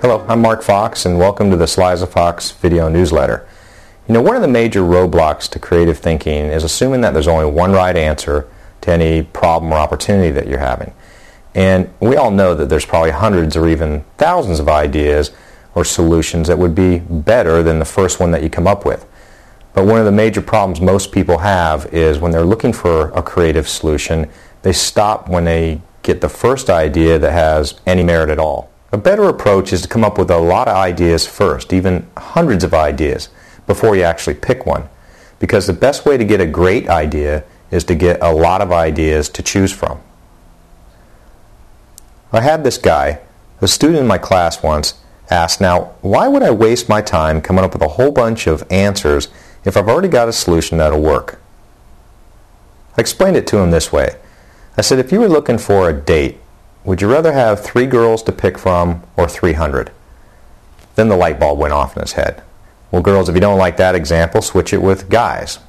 Hello, I'm Mark Fox, and welcome to the Sliza Fox video newsletter. You know, one of the major roadblocks to creative thinking is assuming that there's only one right answer to any problem or opportunity that you're having. And we all know that there's probably hundreds or even thousands of ideas or solutions that would be better than the first one that you come up with. But one of the major problems most people have is when they're looking for a creative solution, they stop when they get the first idea that has any merit at all. A better approach is to come up with a lot of ideas first, even hundreds of ideas, before you actually pick one. Because the best way to get a great idea is to get a lot of ideas to choose from. I had this guy, a student in my class once, ask, now, why would I waste my time coming up with a whole bunch of answers if I've already got a solution that'll work? I explained it to him this way. I said, if you were looking for a date, would you rather have 3 girls to pick from or 300? Then the light bulb went off in his head. Well, girls, if you don't like that example, switch it with guys.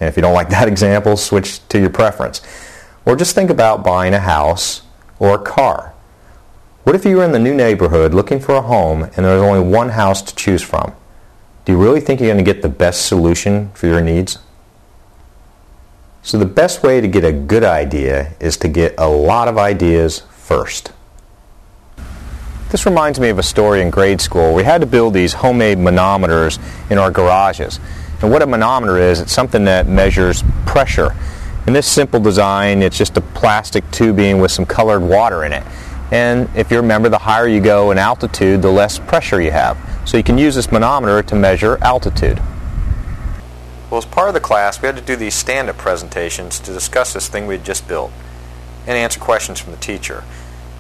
And if you don't like that example, switch to your preference. Or just think about buying a house or a car. What if you were in the new neighborhood looking for a home and there's only one house to choose from? Do you really think you're going to get the best solution for your needs? So the best way to get a good idea is to get a lot of ideas first. This reminds me of a story in grade school. We had to build these homemade manometers in our garages. And what a manometer is, it's something that measures pressure. In this simple design, it's just a plastic tubing with some colored water in it. And if you remember, the higher you go in altitude, the less pressure you have. So you can use this manometer to measure altitude. Well, as part of the class, we had to do these stand-up presentations to discuss this thing we had just built and answer questions from the teacher.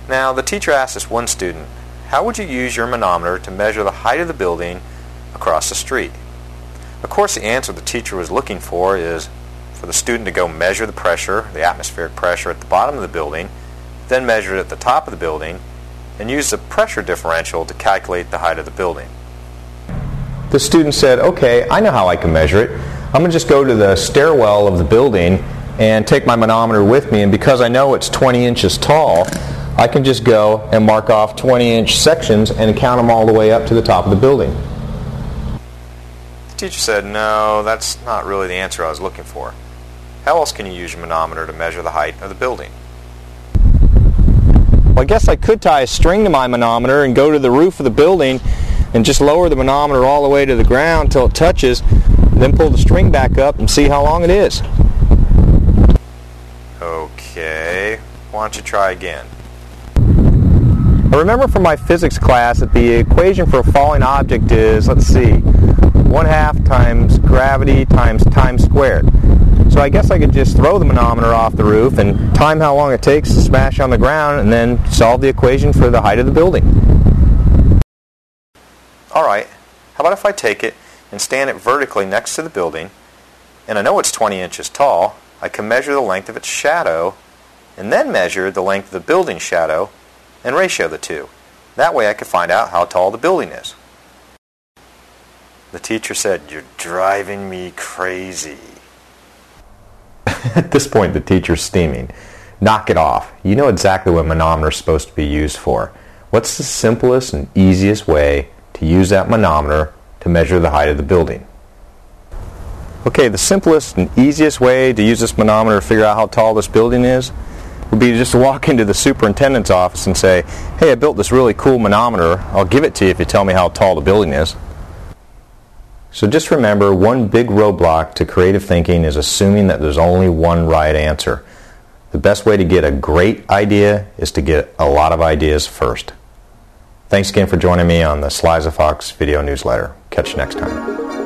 Now, the teacher asked this one student, how would you use your manometer to measure the height of the building across the street? Of course, the answer the teacher was looking for is for the student to go measure the pressure, the atmospheric pressure at the bottom of the building, then measure it at the top of the building, and use the pressure differential to calculate the height of the building. The student said, okay, I know how I can measure it. I'm going to just go to the stairwell of the building and take my manometer with me, and because I know it's 20 inches tall, I can just go and mark off 20-inch sections and count them all the way up to the top of the building. The teacher said, no, that's not really the answer I was looking for. How else can you use your manometer to measure the height of the building? Well, I guess I could tie a string to my manometer and go to the roof of the building and just lower the manometer all the way to the ground until it touches, then pull the string back up and see how long it is. Okay, why don't you try again? I remember from my physics class that the equation for a falling object is, let's see, 1/2 times gravity times time squared. So I guess I could just throw the manometer off the roof and time how long it takes to smash on the ground and then solve the equation for the height of the building. Alright, how about if I take it and stand it vertically next to the building, and I know it's 20 inches tall, I can measure the length of its shadow and then measure the length of the building shadow and ratio the two. That way I could find out how tall the building is. The teacher said, you're driving me crazy. At this point, the teacher's steaming. Knock it off. You know exactly what manometer is supposed to be used for. What's the simplest and easiest way to use that manometer to measure the height of the building? Okay, the simplest and easiest way to use this manometer to figure out how tall this building is would be just to walk into the superintendent's office and say, hey, I built this really cool manometer. I'll give it to you if you tell me how tall the building is. So just remember, one big roadblock to creative thinking is assuming that there's only one right answer. The best way to get a great idea is to get a lot of ideas first. Thanks again for joining me on the Sliza Fox video newsletter. Catch you next time.